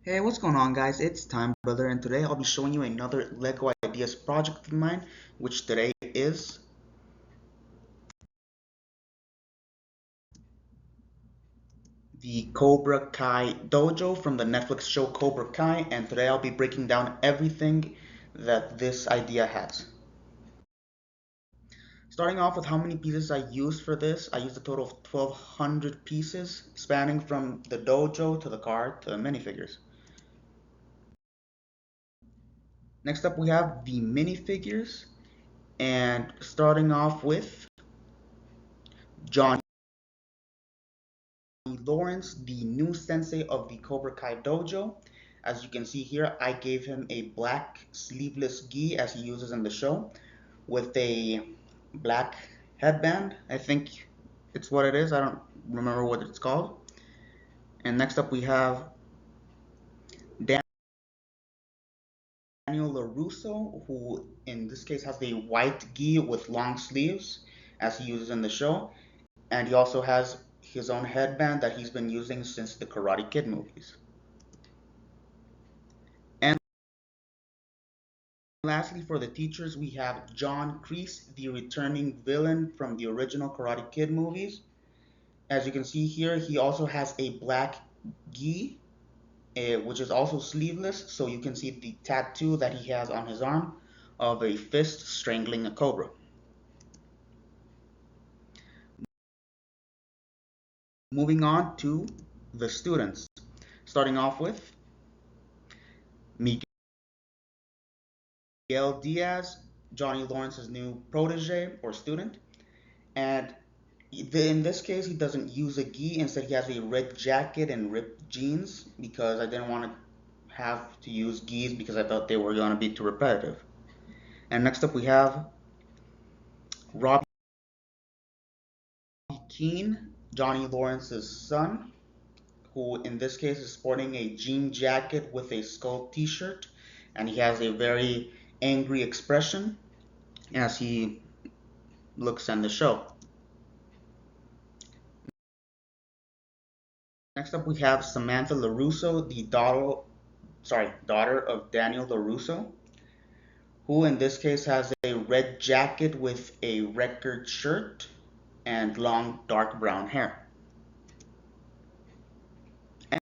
Hey, what's going on, guys? It's Time Brother, and today I'll be showing you another LEGO Ideas project of mine, which today is the Cobra Kai Dojo from the Netflix show Cobra Kai, and today I'll be breaking down everything that this idea has. Starting off with how many pieces I used for this, I used a total of 1,200 pieces, spanning from the dojo to the car to the minifigures. Next up, we have the minifigures, and starting off with John Lawrence, the new sensei of the Cobra Kai dojo. As you can see here, I gave him a black sleeveless gi as he uses in the show with a black headband. I think it's what it is. I don't remember what it's called. And next up we have Daniel LaRusso, who in this case has a white gi with long sleeves as he uses in the show. And he also has his own headband that he's been using since the Karate Kid movies. And lastly, for the teachers, we have John Kreese, the returning villain from the original Karate Kid movies. As you can see here, he also has a black gi, which is also sleeveless, so you can see the tattoo that he has on his arm of a fist strangling a cobra. Moving on to the students, starting off with Miguel Diaz, Johnny Lawrence's new protege or student, and in this case, he doesn't use a gi. Instead, he has a red jacket and ripped jeans because I didn't want to have to use gis because I thought they were going to be too repetitive. And next up, we have Robbie Keane, Johnny Lawrence's son, who in this case is sporting a jean jacket with a skull t-shirt, and he has a very angry expression as he looks in the show. Next up, we have Samantha LaRusso, the daughter of Daniel LaRusso, who in this case has a red jacket with a record shirt and long dark brown hair. And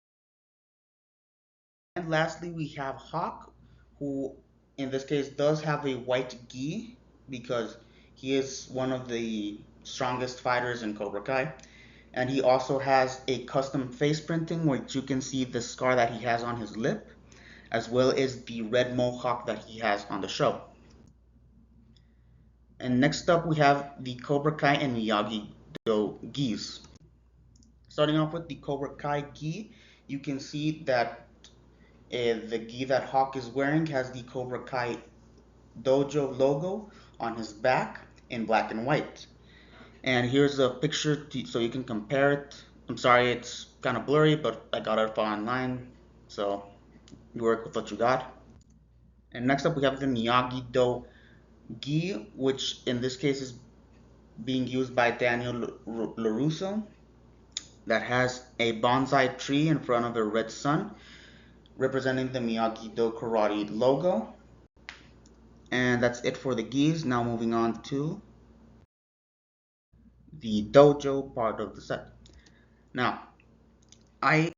lastly, we have Hawk, who in this case does have a white gi because he is one of the strongest fighters in Cobra Kai. And he also has a custom face printing, which you can see the scar that he has on his lip, as well as the red mohawk that he has on the show. And next up, we have the Cobra Kai and Miyagi-Do gis. Starting off with the Cobra Kai gi, you can see that the gi that Hawk is wearing has the Cobra Kai Dojo logo on his back in black and white. And here's a picture so you can compare it. I'm sorry, it's kind of blurry, but I got it online, so you work with what you got. And next up, we have the Miyagi-Do gi, which in this case is being used by Daniel LaRusso, that has a bonsai tree in front of a red sun, representing the Miyagi-Do Karate logo. And that's it for the gis. Now moving on to the dojo part of the set. Now, I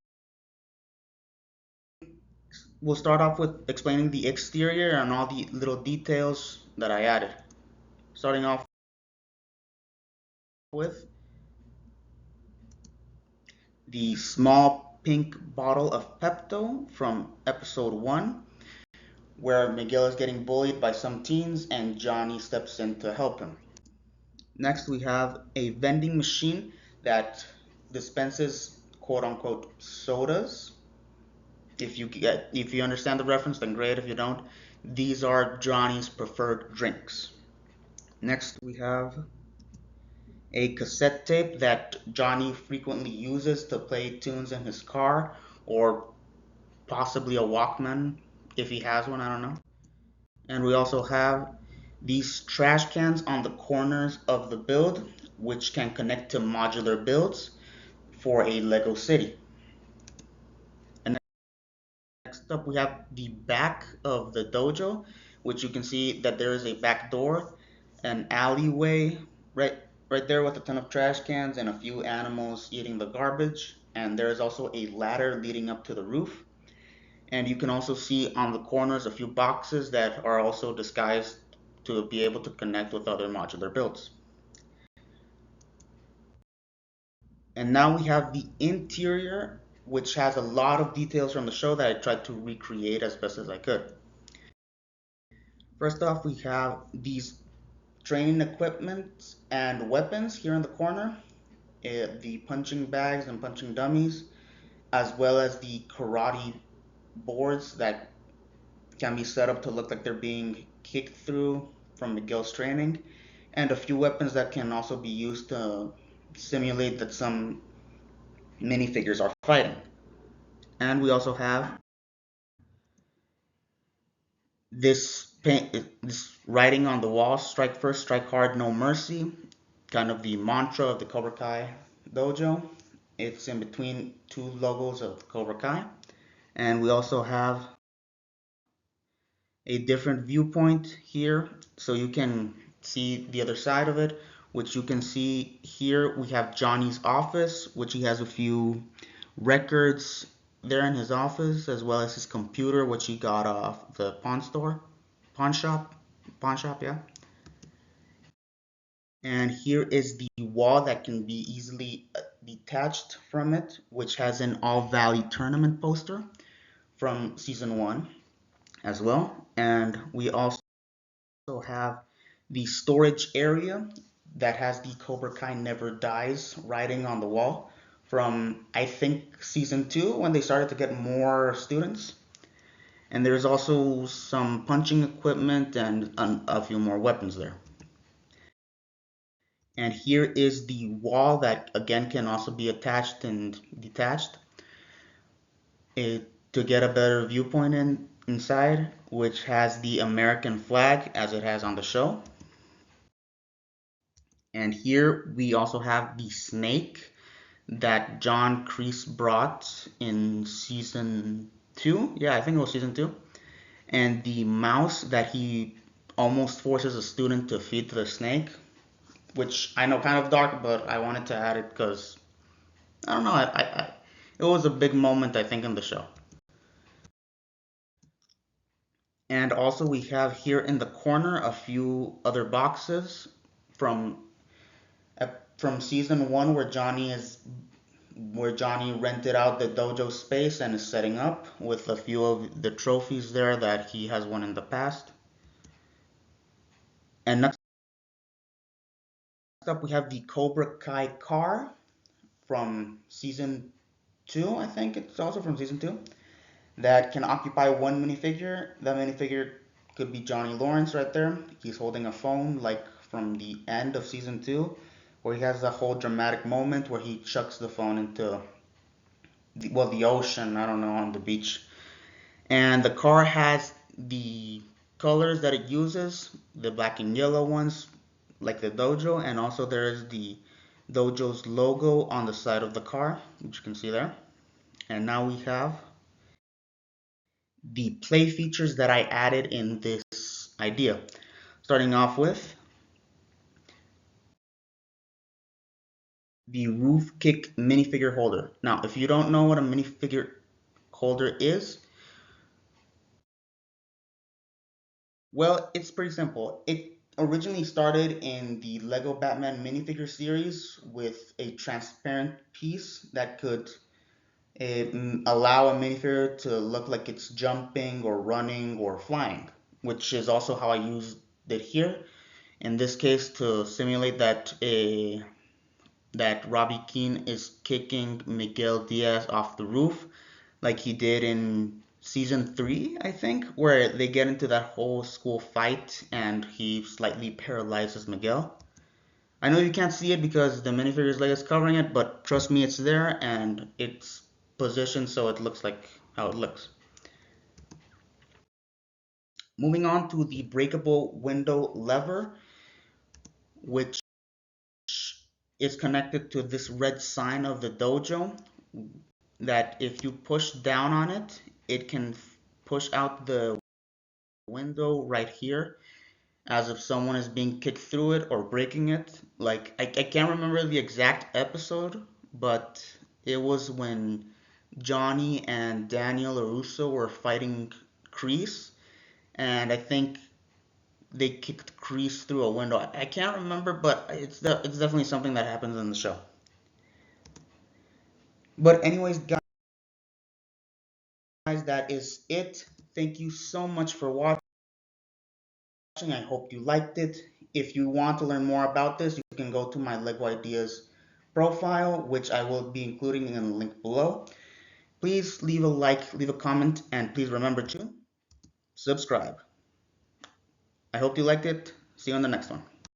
will start off with explaining the exterior and all the little details that I added. Starting off with the small pink bottle of Pepto from episode 1, where Miguel is getting bullied by some teens and Johnny steps in to help him. Next, we have a vending machine that dispenses quote unquote sodas. If you understand the reference, then great. If you don't, these are Johnny's preferred drinks. Next, we have a cassette tape that Johnny frequently uses to play tunes in his car, or possibly a Walkman if he has one, I don't know. And we also have these trash cans on the corners of the build, which can connect to modular builds for a Lego city. And Next up, we have the back of the dojo, which you can see that there is a back door, an alleyway right right there with a ton of trash cans and a few animals eating the garbage. And there is also a ladder leading up to the roof. And you can also see on the corners a few boxes that are also disguised to be able to connect with other modular builds. And now we have the interior, which has a lot of details from the show that I tried to recreate as best as I could. First off, we have these training equipment and weapons here in the corner, the punching bags and punching dummies, as well as the karate boards that can be set up to look like they're being kicked through from Miguel's training, and a few weapons that can also be used to simulate that some minifigures are fighting. And we also have this writing on the wall: strike first, strike hard, no mercy, kind of the mantra of the Cobra Kai dojo. It's in between two logos of Cobra Kai. And we also have a different viewpoint here, so you can see the other side of it, which you can see here. We have Johnny's office, which he has a few records there in his office, as well as his computer, which he got off the pawn shop, yeah. And here is the wall that can be easily detached from it, which has an All Valley tournament poster from season 1 as well. And we also have the storage area that has the Cobra Kai Never Dies writing on the wall from, I think, season 2 when they started to get more students. And there's also some punching equipment and a few more weapons there. And here is the wall that again can also be attached and detached to get a better viewpoint inside, which has the American flag as it has on the show. And here we also have the snake that John Kreese brought in season 2. Yeah, I think it was season 2. And the mouse that he almost forces a student to feed to the snake, which I know kind of dark, but I wanted to add it because I don't know. It was a big moment, I think, in the show. And also we have here in the corner a few other boxes from from season 1 where Johnny rented out the dojo space and is setting up with a few of the trophies there that he has won in the past. And next up we have the Cobra Kai car from season 2, I think it's also from season 2, that can occupy one minifigure. That minifigure could be Johnny Lawrence right there. He's holding a phone like from the end of season 2, where he has a whole dramatic moment where he chucks the phone into the ocean, I don't know, on the beach. And the car has the colors that it uses, the black and yellow ones, like the dojo, and also there is the dojo's logo on the side of the car, which you can see there. And now we have the play features that I added in this idea. Starting off with the roof kick minifigure holder. Now, if you don't know what a minifigure holder is, well, it's pretty simple. It originally started in the Lego Batman minifigure series with a transparent piece that could allow a minifigure to look like it's jumping or running or flying, which is also how I used it here. In this case, to simulate that Robbie Keane is kicking Miguel Diaz off the roof, like he did in season 3, I think, where they get into that whole school fight and he slightly paralyzes Miguel. I know you can't see it because the minifigure's leg is covering it, but trust me, it's there and it's positioned so it looks like how it looks. Moving on to the breakable window lever, which is connected to this red sign of the dojo, that if you push down on it, it can push out the window right here as if someone is being kicked through it or breaking it. Like, I can't remember the exact episode, but it was when Johnny and Daniel LaRusso were fighting Kreese, and I think they kicked Kreese through a window. I can't remember, but it's definitely something that happens in the show. But anyways, guys, that is it. Thank you so much for watching. I hope you liked it. If you want to learn more about this, you can go to my Lego Ideas profile, which I will be including in the link below. Please leave a like, leave a comment, and please remember to subscribe. I hope you liked it. See you on the next one.